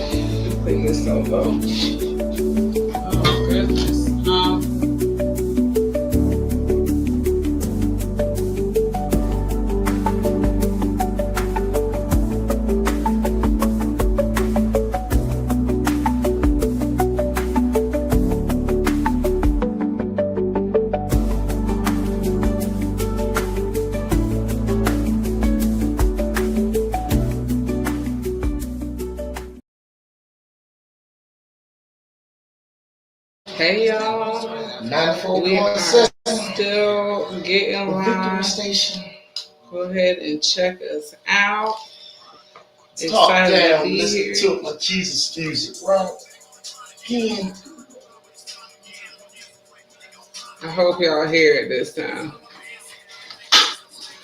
Play this solo. Oh goodness. Hey y'all, 94.7 still getting live. Station. Go ahead and check us out. Talk Excited to down, be listen here. to my Jesus music, right? Again. I hope y'all hear it this time.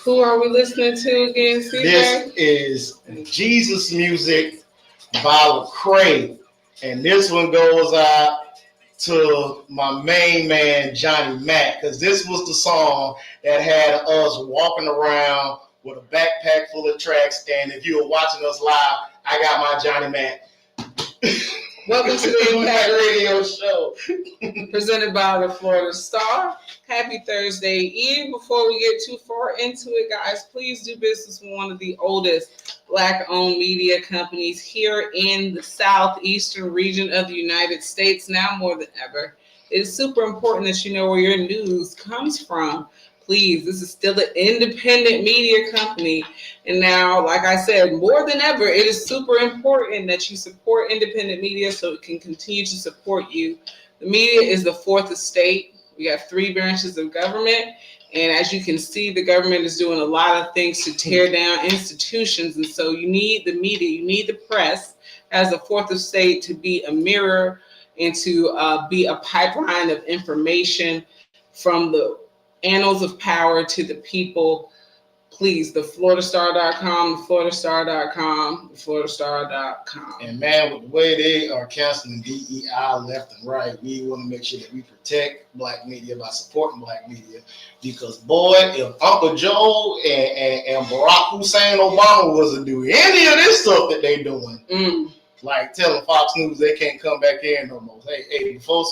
Who are we listening to again, CJ? This is Jesus music by Lecrae, and this one goes out to my main man Johnny Mac, because this was the song that had us walking around with a backpack full of tracks. And if you were watching us live, I got my Johnny Mac. Welcome to the Impact Radio Show, presented by the Florida Star. Happy Thursday Eve. Before we get too far into it, guys, please do business with one of the oldest Black-owned media companies here in the southeastern region of the United States, now more than ever. It is super important that you know where your news comes from. Please, this is still an independent media company. And now, like I said, more than ever, it is super important that you support independent media so it can continue to support you. The media is the fourth estate. We have 3 branches of government. And as you can see, the government is doing a lot of things to tear down institutions. And so you need the media, you need the press as a fourth estate to be a mirror and to be a pipeline of information from the annals of power to the people. Please, thefloridastar.com, thefloridastar.com, thefloridastar.com. And man, with the way they are canceling DEI left and right, we want to make sure that we protect Black media by supporting Black media. Because boy, if Uncle Joe and Barack Hussein Obama wasn't doing any of this stuff that they doing, like telling Fox News they can't come back in no more. Hey, before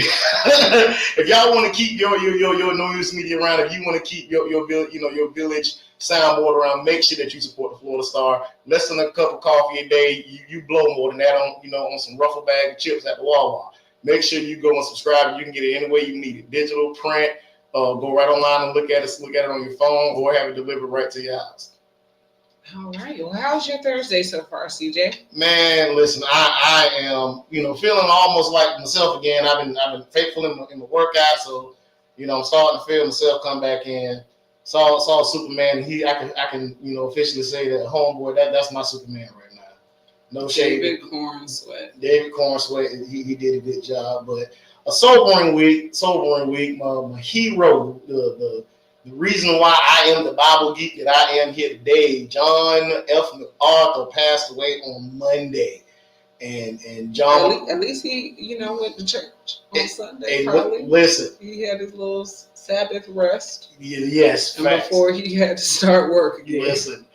if y'all want to keep your news media around, if you want to keep your village soundboard around, make sure that you support the Florida Star. Less than a cup of coffee a day, you blow more than that on some ruffle bag of chips at the Wawa. Make sure you go and subscribe. You can get it any way you need it, digital, print. Go right online and look at it on your phone, or have it delivered right to your house. All right. Well, how's your Thursday so far, CJ? Man, listen, I am, feeling almost like myself again. I've been faithful in the workout, so I'm starting to feel myself come back in. Saw Superman, and I can officially say that homeboy, that's my Superman right now. No shade. David Cornsweat. He did a good job, but a sobering week. My hero, the reason why I am the Bible geek that I am here today, John F. MacArthur passed away on Monday, and John. At least he, went to church on Sunday. Listen, he had his little Sabbath rest. Yes, and facts. Before he had to start work again. Listen,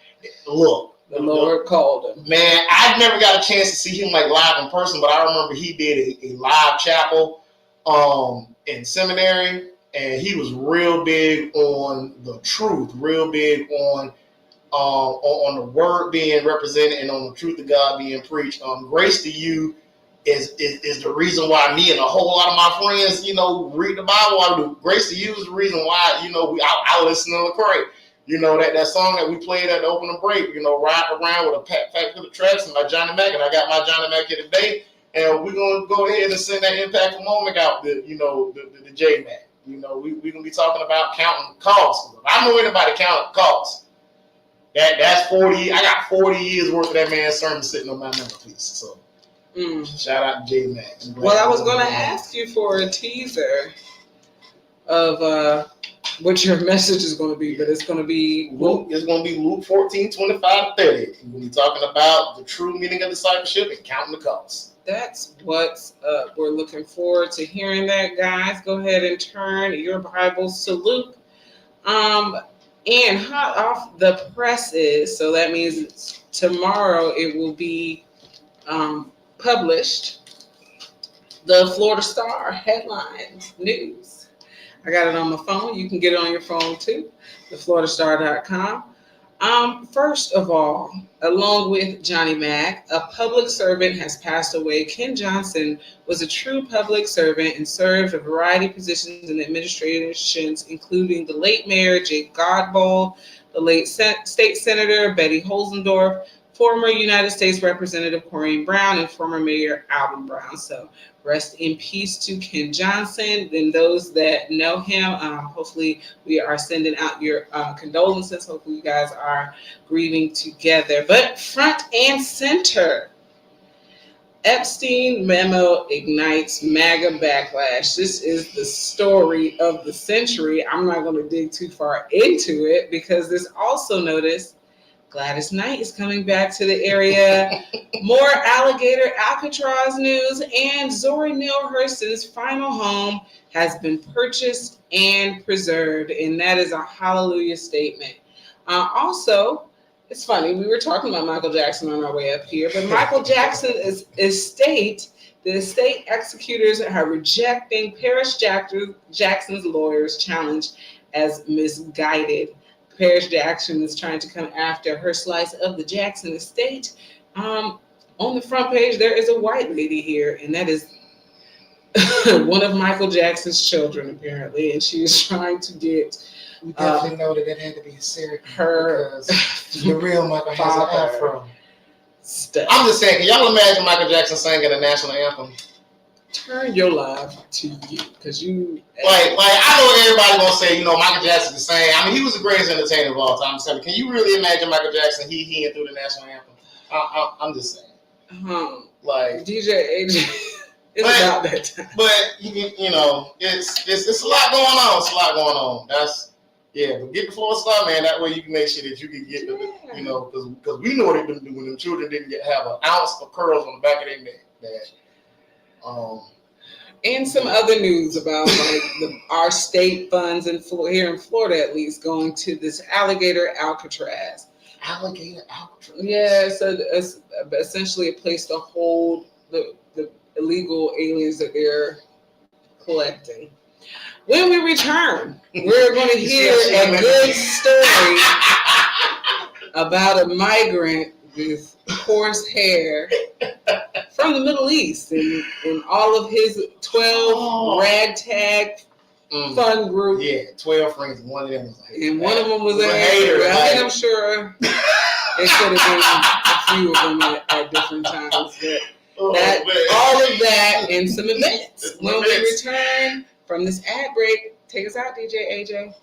look, the Lord called him. Man, I never got a chance to see him like live in person, but I remember he did a live chapel, in seminary. And he was real big on the truth, real big on the word being represented and on the truth of God being preached. Grace to you is the reason why me and a whole lot of my friends, read the Bible. I do. Grace to you is the reason why, I listen to Lecrae. That song that we played at the opening break, riding around with a pack full of tracks and my Johnny Mac, and I got my Johnny Mac here today. And we're going to go ahead and send that impactful moment out to, the J Mac. We're going to be talking about counting costs. If I know anybody counting costs, that's 40. I got 40 years worth of that man's sermon sitting on my mantelpiece. So shout out to J Mac. Well, I was going to ask you for a teaser of what your message is going to be, but it's going to be Luke. It's going to be Luke 14, 25, 30. We're going to be talking about the true meaning of discipleship and counting the costs. That's what's up. We're looking forward to hearing that, guys. Go ahead and turn your Bibles to Luke. And hot off the presses, so that means tomorrow it will be published the Florida Star headlines news. I got it on my phone. You can get it on your phone too, thefloridastar.com. First of all, along with Johnny Mack, a public servant has passed away. Ken Johnson was a true public servant and served a variety of positions in administrations, including the late Mayor Jake Godbold, the late State Senator Betty Holzendorf, former United States Representative Corrine Brown, and former Mayor Alvin Brown. So rest in peace to Ken Johnson. And those that know him, hopefully we are sending out your condolences. Hopefully you guys are grieving together. But front and center, Epstein memo ignites MAGA backlash. This is the story of the century. I'm not going to dig too far into it because there's also notice Gladys Knight is coming back to the area. More alligator Alcatraz news, and Zori Neale Hurston's final home has been purchased and preserved, and that is a hallelujah statement. Also, it's funny, we were talking about Michael Jackson on our way up here, but Michael Jackson's estate, the estate executors are rejecting Paris Jackson's lawyer's challenge as misguided. Paris Jackson is trying to come after her slice of the Jackson estate. On the front page, there is a white lady here, and that is one of Michael Jackson's children, apparently, and she is trying to get. We definitely know that it had to be Sarah. Her because the real Michael has an afro. Stuff. I'm just saying, can y'all imagine Michael Jackson singing the national anthem? Turn your life to you, because you like I know everybody gonna say, Michael Jackson's the same. I mean, he was the greatest entertainer of all time. I'm saying, can you really imagine Michael Jackson he through the national anthem? I'm just saying. Like DJ AJ, it's about that time. But it's a lot going on. It's a lot going on. But get the Florida Star, man. That way you can make sure that you can get because we know what they do when them children didn't have an ounce of curls on the back of their neck. And some other news about our state funds here in Florida, at least, going to this alligator Alcatraz. Alligator Alcatraz. Yeah, so it's essentially a place to hold the illegal aliens that they're collecting. When we return, we're going to hear a good story about a migrant with coarse hair from the Middle East and all of his 12 ragtag fun group. Yeah, 12 friends. One of them was like, and one of them was a hater. I think I'm sure it could have been a few of them at different times. But all of that and some events. When we return from this ad break, take us out, DJ AJ.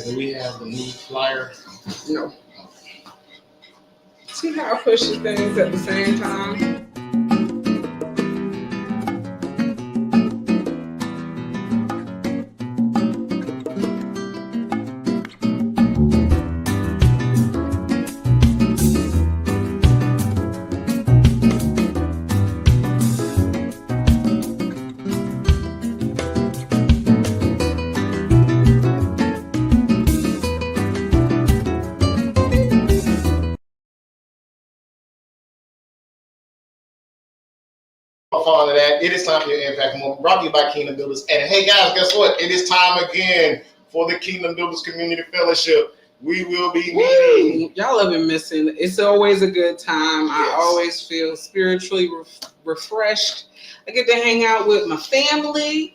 Do we have the new flyer? No. See how I push the things at the same time? Fond of that. It is time for your Impact Moment, brought to you by Kingdom Builders. And hey guys, guess what? It is time again for the Kingdom Builders Community Fellowship. We will be meeting. Y'all have been missing. It's always a good time. Yes. I always feel spiritually refreshed. I get to hang out with my family,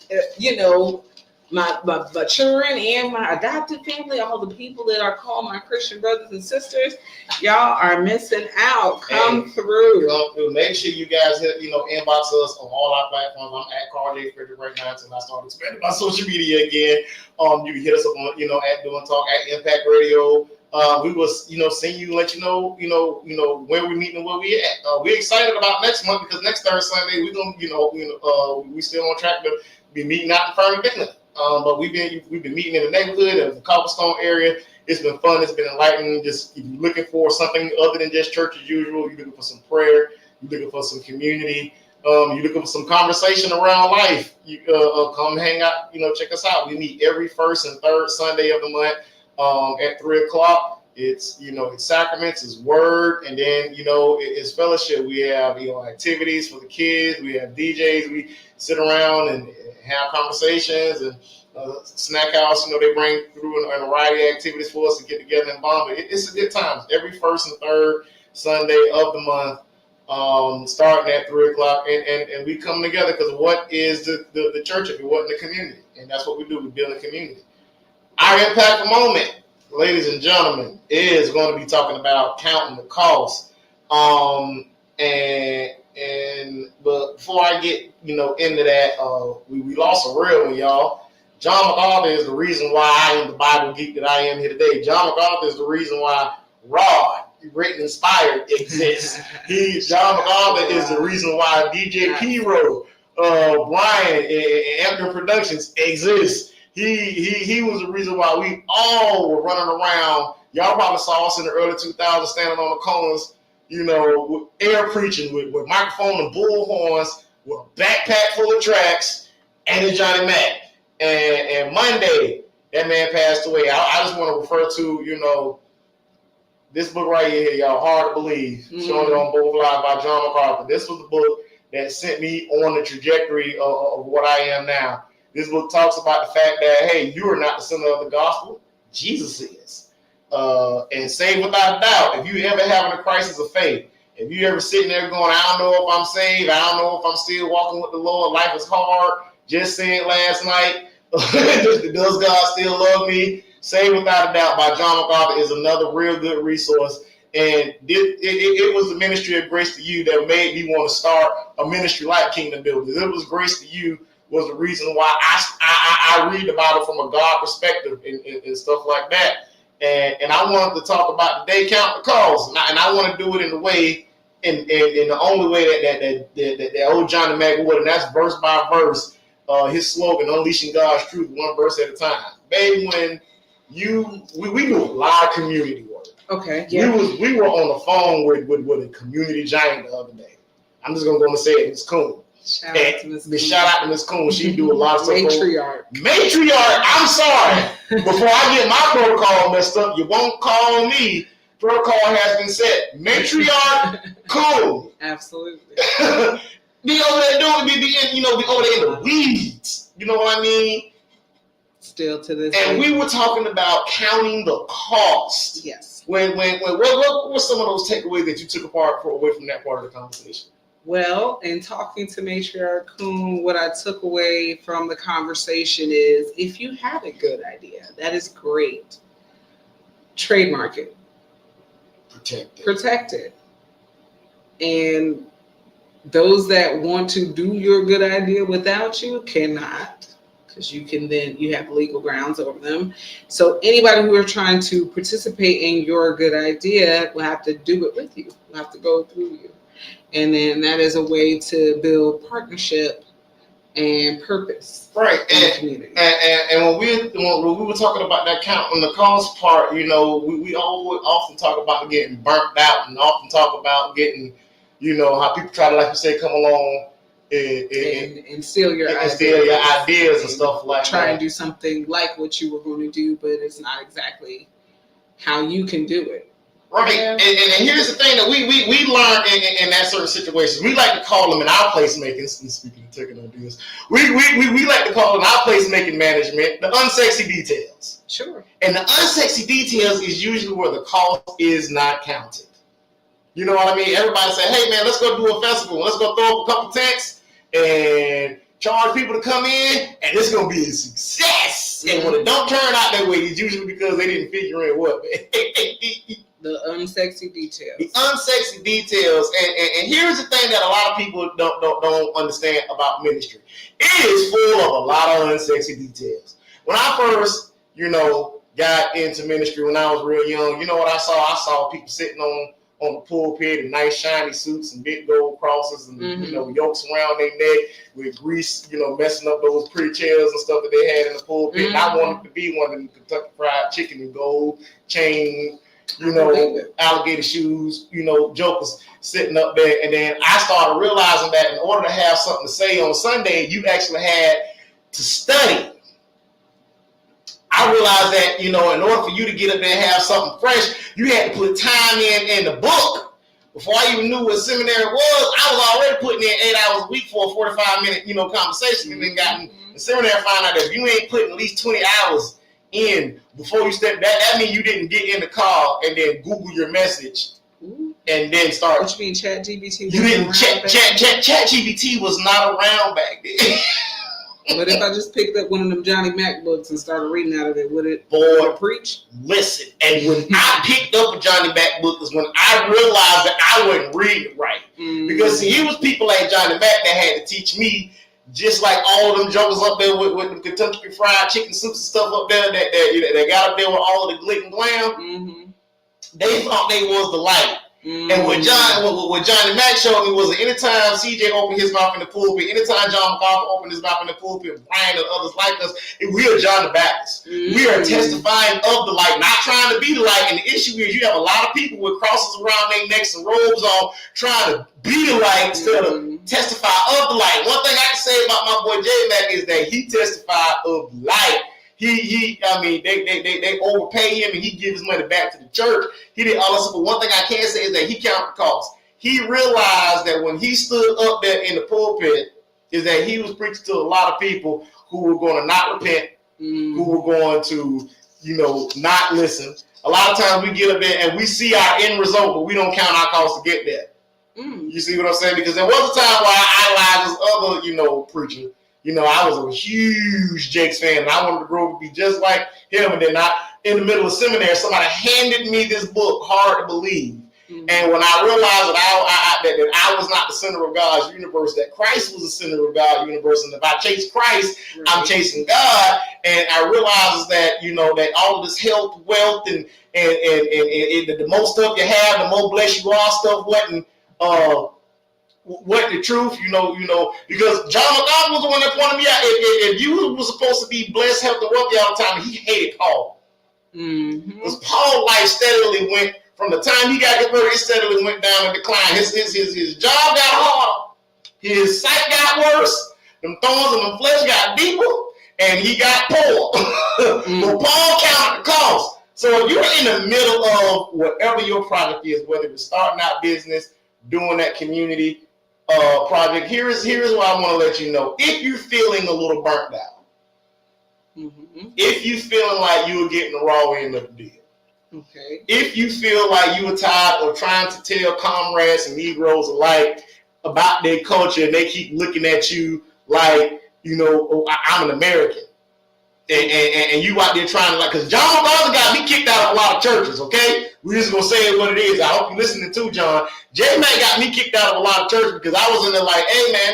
my children and my adopted family, all the people that I call my Christian brothers and sisters. Y'all are missing out. Come through. Make sure you guys inbox us on all our platforms. I'm at Carl J. Frederick right now until I start expanding my social media again. You can hit us up on at Doing Talk at Impact Radio. We will send you, let you know where we're meeting and where we at. We're excited about next month because next Thursday Sunday we're gonna we still on track to be meeting out in Ferndale. But we've been meeting in the neighborhood of the Cobblestone area. It's been fun. It's been enlightening. Just if you're looking for something other than just church as usual, you're looking for some prayer, you're looking for some community, you're looking for some conversation around life. You come hang out. Check us out. We meet every first and third Sunday of the month at 3:00. It's it's sacraments, it's word, and then it's fellowship. We have activities for the kids. We have DJs. We sit around and have conversations and snack house. They bring through a variety of activities for us to get together and bond. But it's a good time. Every first and third Sunday of the month, starting at 3:00, and we come together because what is the church if it wasn't the community? And that's what we do. We build a community. Our impact moment, ladies and gentlemen, is going to be talking about counting the cost. But before I get into that, we lost a real one, y'all. John MacArthur is the reason why I am the Bible geek that I am here today. John MacArthur is the reason why Rod, written inspired, exists. John MacArthur is the reason why DJ P-Row, Brian, and Amber Productions exists. He was the reason why we all were running around. Y'all probably saw us in the early 2000s standing on the corners, with air preaching, with microphone and bullhorns, with a backpack full of tracks, and a Johnny Mac. And Monday, that man passed away. I just want to refer to, this book right here, y'all, Hard to Believe, showing it on both live by John MacArthur. This was the book that sent me on the trajectory of what I am now. This book talks about the fact that, hey, you are not the center of the gospel. Jesus is. And saved without a doubt. If you ever having a crisis of faith, if you ever sitting there going, I don't know if I'm saved, I don't know if I'm still walking with the Lord, life is hard, just saying last night, does God still love me? Saved Without a Doubt by John MacArthur is another real good resource. And it was the ministry of Grace to You that made me want to start a ministry like Kingdom Builders. It was Grace to You was the reason why I read the Bible from a God perspective and stuff like that. And I wanted to talk about today, count the cost. And I want to do it in the way, in the only way that old Johnny Mac would, and that's verse by verse. His slogan, Unleashing God's Truth, one verse at a time. Baby, when we do a lot of community work. Okay. Yeah. We were on the phone with a community giant the other day. I'm just gonna go and say it, Miss Coon. Shout out to Miss Coon. She do a lot of stuff. Matriarch. I'm sorry. Before I get my protocol messed up, you won't call me. Protocol has been set. Matriarch, cool. Absolutely. Be over there doing, be over there in the weeds. You know what I mean? Still to this And day. we were talking about counting the cost. Yes. What were some of those takeaways that you took away from that part of the conversation? Well, in talking to Matriarch Coon, what I took away from the conversation is if you have a good idea, that is great. Trademark it. Protect it. And those that want to do your good idea without you cannot, because you have legal grounds over them. So anybody who are trying to participate in your good idea will have to do it with you. Will have to go through you. And then that is a way to build partnership and purpose, right? In the community. And when we were talking about that count on the cost part, we often talk about getting burnt out, and often talk about getting, how people try to, like you say, come along and steal your ideas and stuff like that. Try and do something like what you were going to do, but it's not exactly how you can do it. Right, yeah. and here's the thing that we learned in that certain situations. We like to call them in our placemaking. Speaking of taking ideas, we like to call them our placemaking management the unsexy details. Sure. And the unsexy details is usually where the cost is not counted. You know what I mean? Everybody say, hey man, let's go do a festival. Let's go throw up a couple tents and charge people to come in, and it's going to be a success. And when it don't turn out that way, it's usually because they didn't figure in what? The unsexy details. The unsexy details. And here's the thing that a lot of people don't understand about ministry. It is full of a lot of unsexy details. When I first, got into ministry when I was real young, you know what I saw? I saw people sitting on the pulpit in nice shiny suits and big gold crosses and yokes around their neck with grease, messing up those pretty chairs and stuff that they had in the pulpit. And I wanted to be one of them Kentucky Fried Chicken and gold chain, alligator shoes, jokers sitting up there. And then I started realizing that in order to have something to say on Sunday, you actually had to study. I realized that, in order for you to get up there and have something fresh, you had to put time in the book. Before I even knew what seminary was, I was already putting in 8 hours a week for a 45-minute, conversation. And then got in the seminary, found out that if you ain't putting at least 20 hours in before you step, that means you didn't get in the car and then Google your message and then start. What you mean, ChatGPT? You didn't. ChatGPT was not around back then. But if I just picked up one of them Johnny Mac books and started reading out of it, would it preach? Listen, and when I picked up a Johnny Mac book is when I realized that I wasn't reading right. Because see, it was people like Johnny Mac that had to teach me, just like all of them jokers up there with the Kentucky Fried Chicken soups and stuff up there that got up there with all of the glitter and glam. They thought they was the light. And what Johnny Mac showed me was that anytime CJ opened his mouth in the pulpit, anytime John MacArthur opened his mouth in the pulpit, Brian and others like us, we are John the Baptist. We are testifying of the light, not trying to be the light. And the issue is you have a lot of people with crosses around their necks and robes on trying to be the light instead of testify of the light. One thing I can say about my boy J Mac is that he testified of light. They overpay him and he gives his money back to the church. He did all this, but one thing I can say is that he counted the cost. He realized that when he stood up there in the pulpit, is that he was preaching to a lot of people who were going to not repent, who were going to, not listen. A lot of times we get up there and we see our end result, but we don't count our costs to get there. You see what I'm saying? Because there was a time where I idolized this other, preacher. I was a huge Jakes fan, and I wanted to grow up to be just like him. And then in the middle of seminary, somebody handed me this book, Hard to Believe. And when I realized that I was not the center of God's universe, that Christ was the center of God's universe, and if I chase Christ, I'm chasing God. And I realized that that all of this health, wealth, and the more stuff you have, the more blessed you are. Stuff wasn't the truth, because John MacArthur was the one that pointed me out. If you was supposed to be blessed, health, and wealthy all the time, he hated Paul. Because Paul's life steadily went, from the time he got converted, it steadily went down and declined. His job got harder. His sight got worse. Them thorns and them flesh got deeper. And he got poor. But Paul counted the cost. So if you're in the middle of whatever your project is, whether it's starting out business, doing that community project, here's what I want to let you know. If you're feeling a little burnt out, if you feeling like you were getting the raw end of the deal, if you feel like you were tired of trying to tell comrades and Negroes alike about their culture and they keep looking at you like, I'm an American. And you out there trying to because John MacArthur got me kicked out of a lot of churches, okay? We're just going to say it what it is. I hope you're listening too, John. J-Man got me kicked out of a lot of churches because I was in there like, hey, man,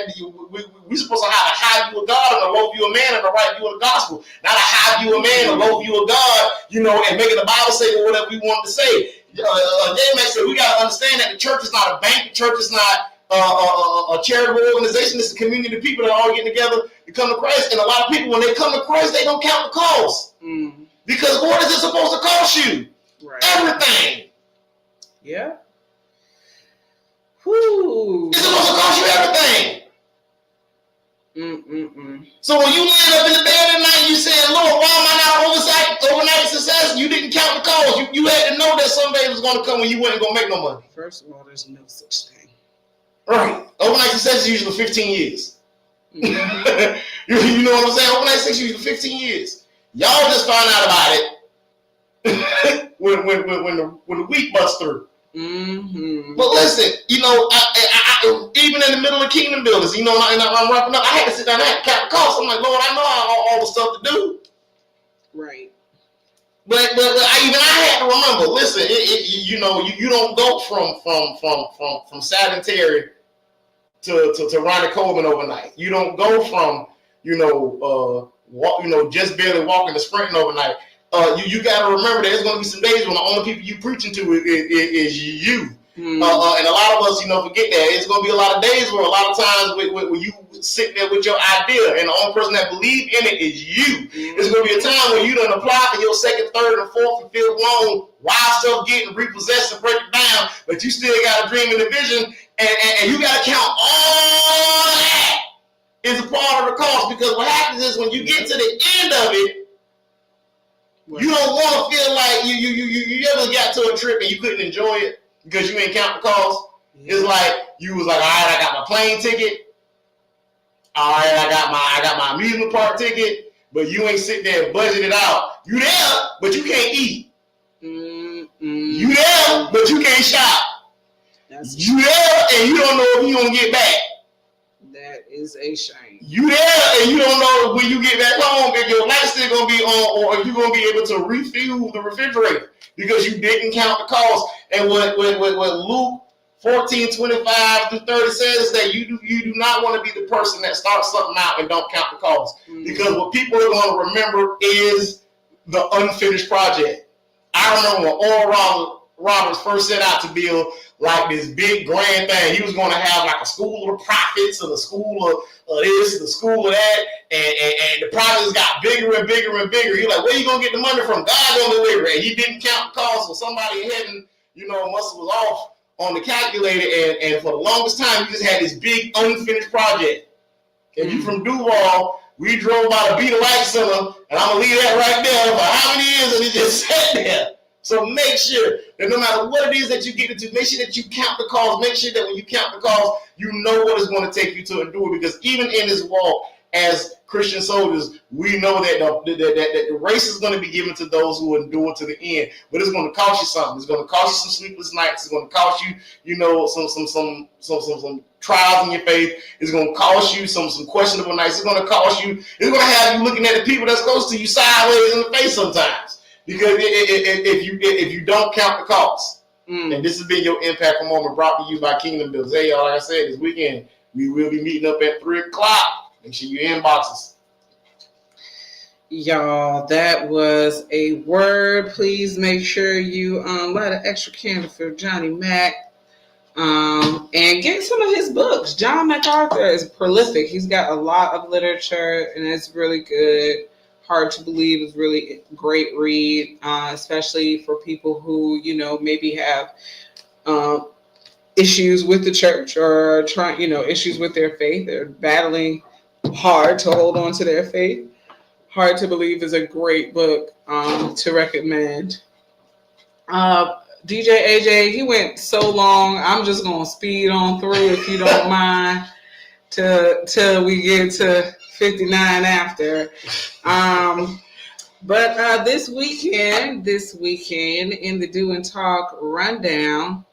we supposed to have a high view of God and a low view of man and a right view of the gospel. Not a high view of man, a low view of God, and making the Bible say whatever we want to say. J-Man said we got to understand that the church is not a bank. The church is not a charitable organization. It's a community of people that are all getting together to come to Christ. And a lot of people, when they come to Christ, they don't count the cost. Because what is it supposed to cost you? Right. Everything. Yeah. Whew. It's supposed to cost you everything. So when you land up in the bed at night, you saying, Lord, why am I not overnight success? You didn't count the cost. You had to know that someday was going to come when you wasn't going to make no money. First of all, there's no such thing. Right. Overnight success is usually 15 years. You know what I'm saying? Overnight success is usually 15 years. Y'all just found out about it when the week busts through. Mm-hmm. But listen, you know, I even in the middle of kingdom buildings, you know, and I'm wrapping up, I had to sit down and count the costs. I'm like, Lord, I know all the stuff to do. Right. But I had to remember. Listen, you know, you don't go from sedentary to Ronnie Coleman overnight. You don't go from just barely walking to sprinting overnight. You got to remember there's going to be some days when the only people you preaching to is you. And a lot of us, forget that. It's going to be a lot of days where a lot of times when you sit there with your idea and the only person that believe in it is you. It's going to be a time when you done apply for your second, third, and fourth and fifth loan while stuff getting repossessed and break it down, but you still got a dream and a vision, and you got to count all that is a part of the cost, because what happens is when you get to the end of it, you don't want to feel like you ever got to a trip and you couldn't enjoy it because you ain't count the cost. Yeah. It's like you was like, all right, I got my plane ticket. All right, I got my amusement park ticket, but you ain't sitting there and budget it out. You there, but you can't eat. You there, but you can't shop. You there, and you don't know if you gonna get back. That is a shame. You there, and you don't know when you get back home if your light's still gonna be on, or if you're gonna be able to refuel the refrigerator because you didn't count the cost. And what Luke 14:25-30 says that you do not want to be the person that starts something out and don't count the cost, because what people are going to remember is the unfinished project. I remember when Oral Roberts first set out to build like this big grand thing. He was going to have like a school of the prophets and a school of this, the school of that, and the projects got bigger and bigger and bigger. He's like, where you going to get the money from? God going to deliver it. And he didn't count the cost, so somebody in heaven, must was off on the calculator, and for the longest time, you just had this big unfinished project. And you from Duval, we drove by the Beta Light Center, and I'm going to leave that right there for how many years, and it just sat there. So make sure that no matter what it is that you get into, make sure that you count the cost. Make sure that when you count the cost, you know what it's going to take you to endure. Because even in this walk, as Christian soldiers, we know that the race is going to be given to those who endure to the end. But it's going to cost you something. It's going to cost you some sleepless nights. It's going to cost you, some trials in your faith. It's going to cost you some questionable nights. It's going to cost you. It's going to have you looking at the people that's close to you sideways in the face sometimes. Because if you don't count the cost, and this has been your impactful moment brought to you by Kingdom Builders. Hey, y'all, like I said, this weekend we will be meeting up at 3:00. Make sure you inboxes. Y'all, that was a word. Please make sure you light an extra candle for Johnny Mac. And get some of his books. John MacArthur is prolific. He's got a lot of literature, and it's really good. Hard to Believe is really a great read, especially for people who, maybe have issues with the church or issues with their faith. They're battling hard to hold on to their faith. Hard to Believe is a great book to recommend. DJ AJ, he went so long. I'm just going to speed on through, if you don't mind, till we get to 59 after. But this weekend in the Do and Talk rundown,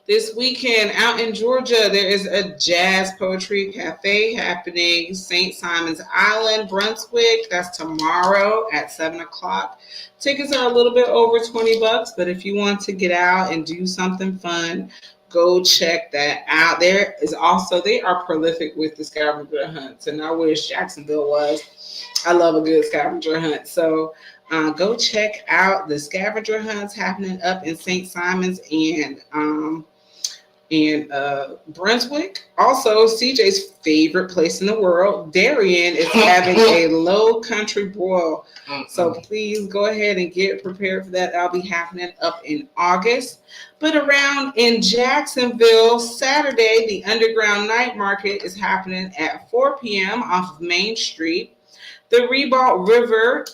this weekend out in Georgia, there is a jazz poetry cafe happening, St. Simon's Island, Brunswick. That's tomorrow at 7:00. Tickets are a little bit over $20, but if you want to get out and do something fun, go check that out. There is also, they are prolific with the scavenger hunts, and I wish Jacksonville was. I love a good scavenger hunt. So go check out the scavenger hunts happening up in St. Simon's and Brunswick. Also, CJ's favorite place in the world, Darien, is having a low country boil. So please go ahead and get prepared for that. That'll be happening up in August. But around in Jacksonville, Saturday, the Underground Night Market is happening at 4 p.m. off of Main Street. The Ribault River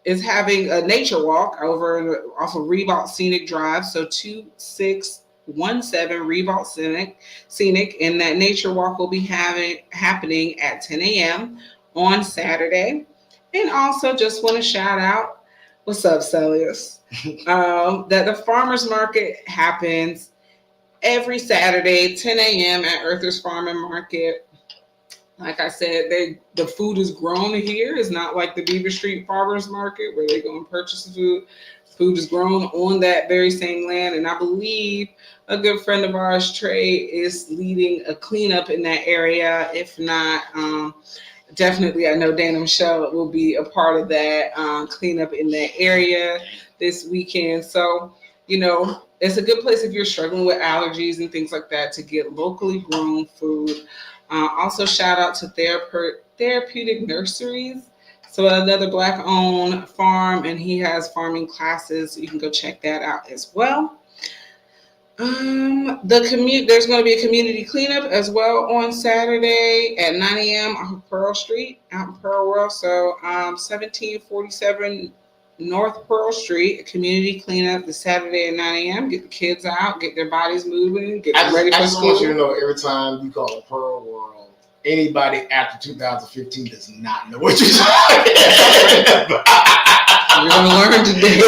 is having a nature walk off of Ribault Scenic Drive. So 2617 Ribault Scenic, and that nature walk will be happening at 10 a.m. on Saturday. And also just want to shout out, what's up, Celius? That the farmers market happens every Saturday, 10 a.m. at Earthers Farm and Market. Like I said, the food is grown here. It's not like the Beaver Street Farmers Market where they go and purchase the food. Food is grown on that very same land, and I believe a good friend of ours, Trey, is leading a cleanup in that area. If not, definitely, I know Dana Michelle will be a part of that cleanup in that area this weekend. So, it's a good place if you're struggling with allergies and things like that to get locally grown food. Also, shout out to Therapeutic Nurseries. So another Black-owned farm, and he has farming classes. So you can go check that out as well. There's going to be a community cleanup as well on Saturday at 9 a.m. on Pearl Street out in Pearl World. So 1747 North Pearl Street, a community cleanup this Saturday at 9 a.m. Get the kids out, get their bodies moving, get them ready for school. I just want you to know, every time you call it Pearl World, anybody after 2015 does not know what you're talking about. You're going to learn today.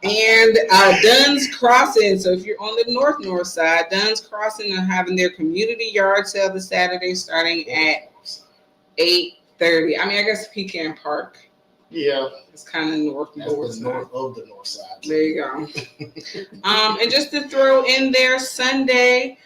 And Dunn's Crossing. So if you're on the north side, Dunn's Crossing are having their community yard sale this Saturday starting at 8:30. I mean, I guess Pecan Park. Yeah. It's kind of north of the north side. There you go. And just to throw in there, Sunday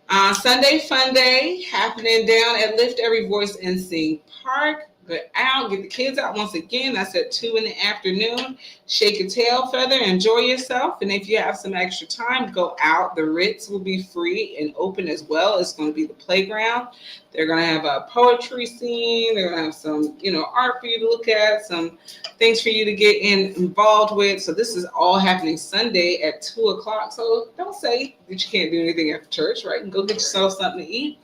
Fun Day happening down at Lift Every Voice and Sing Park. Get out, get the kids out once again. That's at 2 in the afternoon. Shake a tail feather, enjoy yourself. And if you have some extra time, go out. The Ritz will be free and open as well. It's going to be the playground. They're going to have a poetry scene. They're going to have some, art for you to look at, some things for you to get involved with. So this is all happening Sunday at 2 o'clock. So don't say that you can't do anything after church, right? And go get yourself something to eat.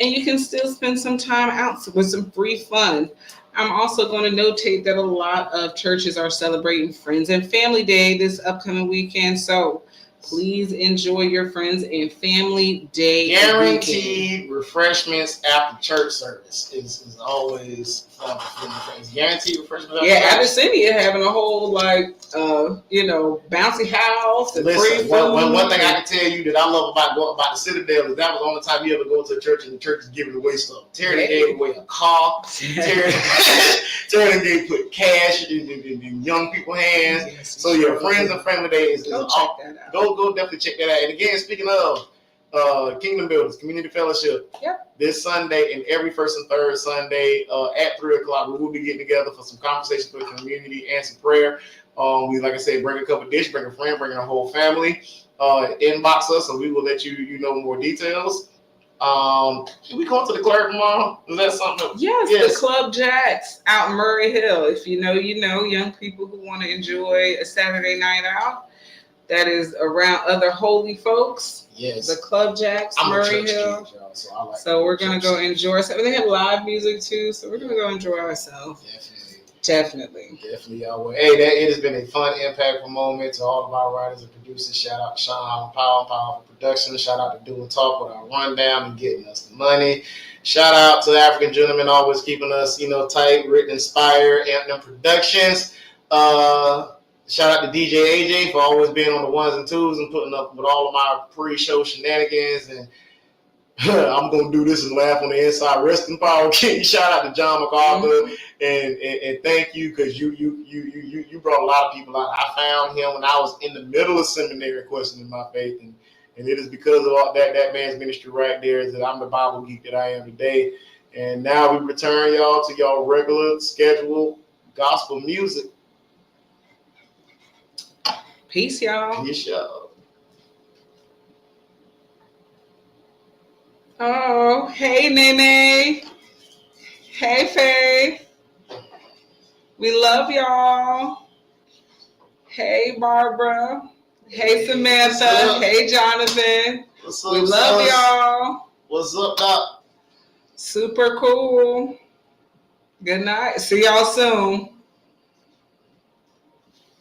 And you can still spend some time out with some free fun. I'm also going to notate that a lot of churches are celebrating Friends and Family Day this upcoming weekend. So please enjoy your Friends and Family Day. Guaranteed refreshments after church service is always fun. Guaranteed refreshments after church. Abyssinia having a whole bouncy house and free food. One thing I can tell you that I love about the Citadel is that was the only time you ever go to a church and the church is giving away stuff. Terry gave away a car. Terry gave put cash in young people's hands. Yes, so your Friends and Family Day is check that out. Go definitely check that out. And again, speaking of Kingdom Builders, Community Fellowship, this Sunday and every first and third Sunday at 3 o'clock, we will be getting together for some conversation for the community and some prayer. We, like I said, bring a couple dishes, bring a friend, bring a whole family. Inbox us and we will let you know more details. Should we go to the Clerk tomorrow? Is that something? Yes, the Club Jacks out in Murray Hill. If you know, young people who want to enjoy a Saturday night out. That is around other holy folks. Yes. The Club Jacks, Murray Hill. Kid, so we're going to go enjoy ourselves. They have live music too, so we're going to go enjoy ourselves. Definitely. Y'all. Hey, it has been a fun, impactful moment to all of our writers and producers. Shout out to Sean Powerful Productions. Shout out to Doing Talk with our rundown and getting us the money. Shout out to the African gentlemen always keeping us, tight, written, inspired, Anthem Productions. Shout out to DJ AJ for always being on the ones and twos and putting up with all of my pre-show shenanigans. And I'm going to do this and laugh on the inside. Rest in power, King. Shout out to John MacArthur. And thank you because you brought a lot of people out. I found him when I was in the middle of seminary questioning my faith. And it is because of all that man's ministry right there that I'm the Bible geek that I am today. And now we return y'all to y'all regular scheduled gospel music. Peace, y'all. Peace, y'all. Oh, hey, Nene. Hey, Faye. We love y'all. Hey, Barbara. Hey, Samantha. Hey, Jonathan. What's up, we love y'all. What's up, Doc? Super cool. Good night. See y'all soon.